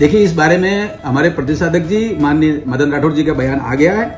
देखिए, इस बारे में हमारे प्रदेश अध्यक्ष जी माननीय मदन राठौर जी का बयान आ गया है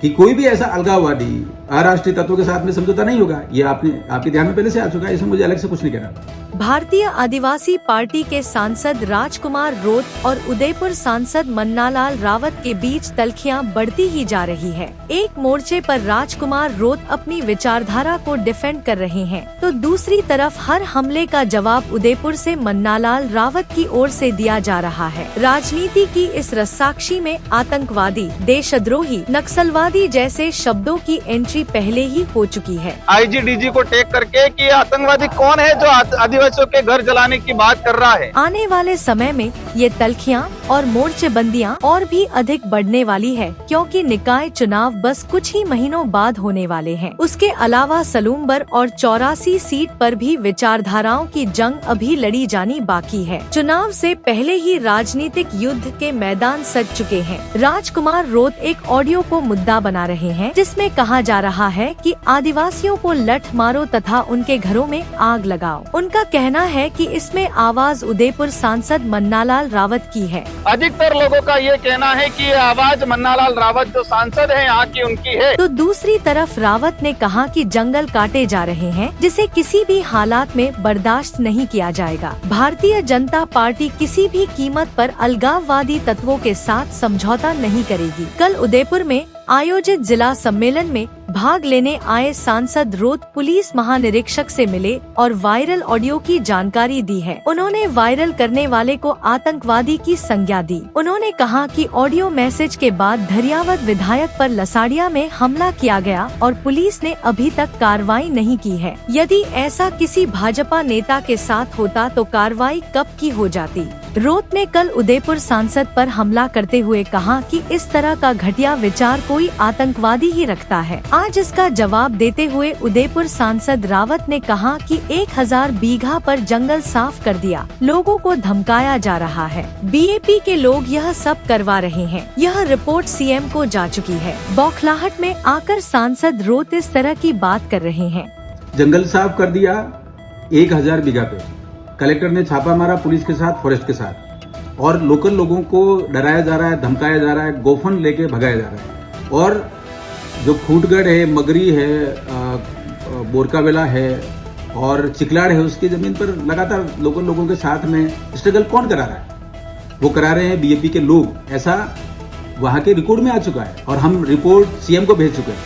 कि कोई भी ऐसा अलगाववादी अराष्ट्रीय तत्वों के साथ में समझौता नहीं होगा। ये आपके ध्यान में पहले से आ चुका है, इसमें मुझे अलग से कुछ नहीं कहना। भारतीय आदिवासी पार्टी के सांसद राजकुमार रोत और उदयपुर सांसद मन्नालाल रावत के बीच तल्खियां बढ़ती ही जा रही है। एक मोर्चे पर राजकुमार रोत अपनी विचारधारा को डिफेंड कर रहे हैं, तो दूसरी तरफ हर हमले का जवाब उदयपुर से मन्नालाल रावत की ओर से दिया जा रहा है। राजनीति की इस रस्साकशी में आतंकवादी, देशद्रोही, नक्सलवादी जैसे शब्दों की एंट्री पहले ही हो चुकी है। आईजी-डीजी को टेक करके कि आतंकवादी कौन है जो आदिवासियों के घर जलाने की बात कर रहा है। आने वाले समय में ये तल्खियां और मोर्चेबंदियां और भी अधिक बढ़ने वाली है, क्योंकि निकाय चुनाव बस कुछ ही महीनों बाद होने वाले हैं। उसके अलावा सलूम्बर और 84 सीट पर भी विचारधाराओं की जंग अभी लड़ी जानी बाकी है। चुनाव से पहले ही राजनीतिक युद्ध के मैदान सज चुके हैं। राजकुमार रोत एक ऑडियो को मुद्दा बना रहे हैं, जिसमें कहा जा रहा है कि आदिवासियों को लठ मारो तथा उनके घरों में आग लगाओ। उनका कहना है कि इसमें आवाज उदयपुर सांसद मन्नालाल रावत की है। अधिकतर लोगों का ये कहना है कि ये आवाज मन्नालाल रावत जो सांसद है यहाँ की उनकी है। तो दूसरी तरफ रावत ने कहा कि जंगल काटे जा रहे हैं, जिसे किसी भी हालात में बर्दाश्त नहीं किया जाएगा। भारतीय जनता पार्टी किसी भी कीमत पर अलगाववादी तत्वों के साथ समझौता नहीं करेगी। कल उदयपुर में आयोजित जिला सम्मेलन में भाग लेने आए सांसद रोत पुलिस महानिरीक्षक से मिले और वायरल ऑडियो की जानकारी दी है। उन्होंने वायरल करने वाले को आतंकवादी की संज्ञा दी। उन्होंने कहा कि ऑडियो मैसेज के बाद धरियावत विधायक पर लसाड़िया में हमला किया गया और पुलिस ने अभी तक कार्रवाई नहीं की है। यदि ऐसा किसी भाजपा नेता के साथ होता तो कार्रवाई कब की हो जाती। रोत ने कल उदयपुर सांसद पर हमला करते हुए कहा कि इस तरह का घटिया विचार कोई आतंकवादी ही रखता है। आज इसका जवाब देते हुए उदयपुर सांसद रावत ने कहा कि 1000 बीघा पर जंगल साफ कर दिया, लोगों को धमकाया जा रहा है। बीएपी के लोग यह सब करवा रहे हैं। यह रिपोर्ट सीएम को जा चुकी है। बौखलाहट में आकर सांसद रोत इस तरह की बात कर रहे हैं। जंगल साफ कर दिया 1000 बीघा पे, कलेक्टर ने छापा मारा पुलिस के साथ, फॉरेस्ट के साथ, और लोकल लोगों को डराया जा रहा है, धमकाया जा रहा है, गोफन लेके भगाया जा रहा है। और जो खूटगढ़ है, मगरी है, बोरकावेला है और चिकलाड़ है, उसकी जमीन पर लगातार लोकल लोगों के साथ में स्ट्रगल कौन करा रहा है? वो करा रहे हैं बीएपी के लोग। ऐसा वहां के रिकॉर्ड में आ चुका है और हम रिपोर्ट सीएम को भेज चुके हैं।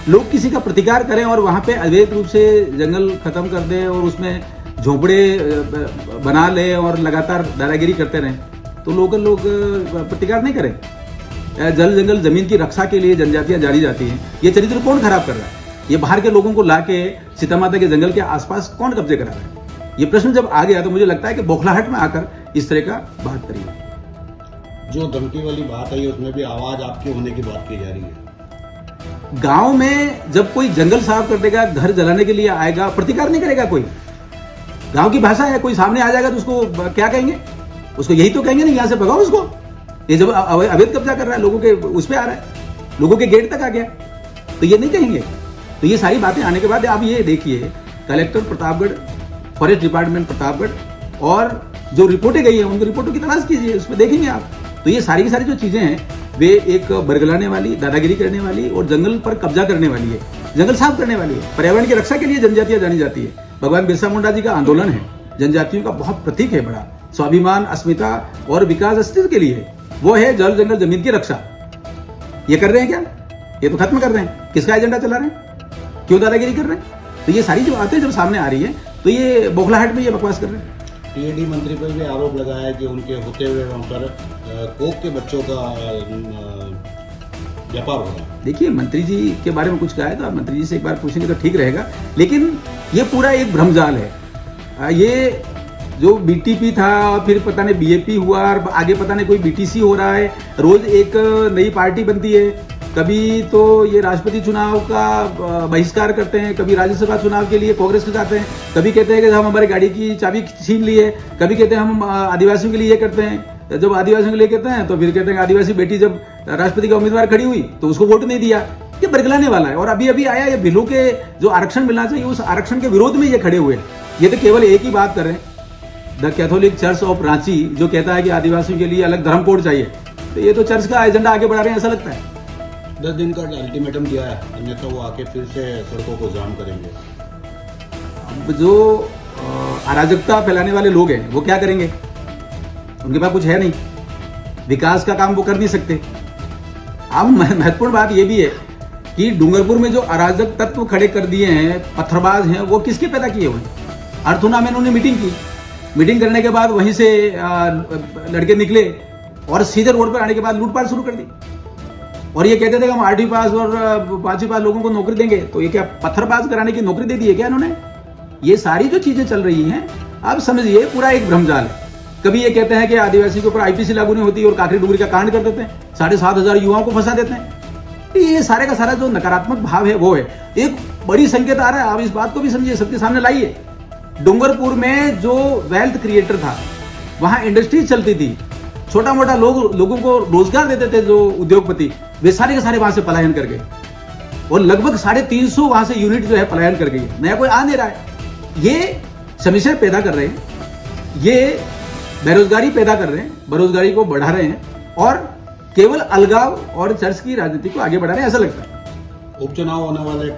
लोग किसी का प्रतिकार करें और वहां पे अवैध रूप से जंगल खत्म कर दें और उसमें झोंपड़े बना ले और लगातार दादागिरी करते रहें, तो लोकल लोग प्रतिकार नहीं करें। जल जंगल जमीन की रक्षा के लिए जनजातियां जानी जाती हैं। ये चरित्र कौन खराब कर रहा है? ये बाहर के लोगों को लाके सीता माता के जंगल के आसपास कौन कब्जे करा रहा है? ये प्रश्न जब आ गया तो मुझे लगता है कि बौखलाहट में आकर इस तरह का बात करिए। जो धमकी वाली बात आई उसमें भी आवाज आपकी होने की बात की जा रही है। गांव में जब कोई जंगल साफ कर देगा, घर जलाने के लिए आएगा, प्रतिकार नहीं करेगा कोई। गांव की भाषा है, कोई सामने आ जाएगा तो उसको क्या कहेंगे? उसको यही तो कहेंगे, नहीं यहाँ से भगाओ उसको। ये जब अवैध कब्जा कर रहा है, लोगों के उस पे आ रहा है, लोगों के गेट तक आ गया, तो ये नहीं कहेंगे। तो ये सारी बातें आने के बाद आप ये देखिए, collector Pratapgarh, forest department Pratapgarh और जो रिपोर्टें गई हैं उनकी रिपोर्टों की तलाश कीजिए, उसमें देखेंगे आप। तो ये सारी की सारी जो चीजें हैं वे एक बरगलाने वाली, दादागिरी करने वाली और जंगल पर कब्जा करने वाली है, जंगल साफ करने वाली है। पर्यावरण की रक्षा के लिए जनजातियां जानी जाती है। भगवान बिरसा मुंडा जी का आंदोलन है, जनजातियों का बहुत प्रतीक है, बड़ा स्वाभिमान, अस्मिता और विकास अस्तित्व के लिए है। वो है जल जंगल जमीन की रक्षा। ये कर रहे हैं क्या? ये तो खत्म कर रहे हैं। किसका एजेंडा चला रहे हैं? क्यों दादागिरी कर रहे हैं? तो ये सारी जो बातें जब सामने आ रही है तो ये बौखलाहट में ये बकवास कर रहे हैं। टीएडी मंत्री पर भी आरोप लगाया है कि उनके होते हुए वहां पर कोक के बच्चों का व्यापार हो रहा है। देखिए, मंत्री जी के बारे में कुछ कहा है तो आप मंत्री जी से एक बार पूछेंगे तो ठीक रहेगा, लेकिन ये पूरा एक भ्रमजाल है। ये जो बीटीपी था और फिर पता नहीं बीएपी हुआ और आगे पता नहीं कोई बीटीसी हो रहा है, रोज एक नई पार्टी बनती है। कभी तो ये राष्ट्रपति चुनाव का बहिष्कार करते हैं, कभी राज्यसभा चुनाव के लिए कांग्रेस में जाते हैं, कभी कहते हैं कि हम हमारी गाड़ी की चाबी छीन ली है, कभी कहते हैं हम आदिवासियों के लिए ये करते हैं। जब आदिवासियों के लिए कहते हैं तो फिर कहते हैं आदिवासी बेटी जब राष्ट्रपति का उम्मीदवार खड़ी हुई तो उसको वोट नहीं दिया। ये बरगलाने वाला है। और अभी अभी आया ये भिलू के जो आरक्षण मिलना चाहिए उस आरक्षण के विरोध में ये खड़े हुए हैं। ये तो केवल एक ही बात कर रहे हैं the Catholic church of Ranchi जो कहता है कि आदिवासियों के लिए अलग धर्म कोड चाहिए, तो ये तो चर्च का एजेंडा आगे बढ़ा रहे हैं ऐसा लगता है। 10 दिन का अल्टीमेटम दिया है, अन्यथा वो आके फिर से सड़कों को जाम करेंगे। अब जो अराजकता फैलाने वाले लोग हैं वो क्या करेंगे? उनके पास कुछ है नहीं, विकास का काम वो कर नहीं सकते। अब महत्वपूर्ण बात यह भी है कि डूंगरपुर में जो अराजक तत्व खड़े कर दिए हैं, पत्थरबाज हैं, वो किसके पैदा किए हुए हैं? अर्थुना में उन्होंने मीटिंग की, मीटिंग करने के बाद वहीं से लड़के निकले और सीधे रोड पर आने के बाद लूटपाट शुरू कर दी। और ये कहते थे कि हम 8वीं पास और 5वीं पास लोगों को नौकरी देंगे, तो ये क्या पत्थरबाज कराने की नौकरी दे दी है क्या इन्होंने? ये सारी जो चीजें चल रही हैं, आप समझिए पूरा एक भ्रमजाल है। कभी ये कहते हैं कि आदिवासी के ऊपर आईपीसी लागू नहीं होती और काकरी डुगरी का कांड कर देते हैं, 7,500 युवाओं को फंसा देते हैं। ये सारे का सारा जो नकारात्मक भाव है वो है। एक बड़ी संकेत आ रहा है, आप इस बात को भी समझिए, सबके सामने लाइए। डूंगरपुर में जो वेल्थ क्रिएटर था, वहां इंडस्ट्री चलती थी, छोटा मोटा लोगों को रोजगार देते थे जो उद्योगपति, वे सारे के सारे वहां से पलायन कर गए और लगभग 350 वहां से यूनिट जो है पलायन कर गई। नया कोई आ नहीं रहा है। ये समस्या पैदा कर रहे हैं, ये बेरोजगारी पैदा कर रहे हैं, बेरोजगारी को बढ़ा रहे हैं और केवल अलगाव और चर्च की राजनीति को आगे बढ़ा रहे हैं ऐसा लगता है। उपचुनाव होने वाले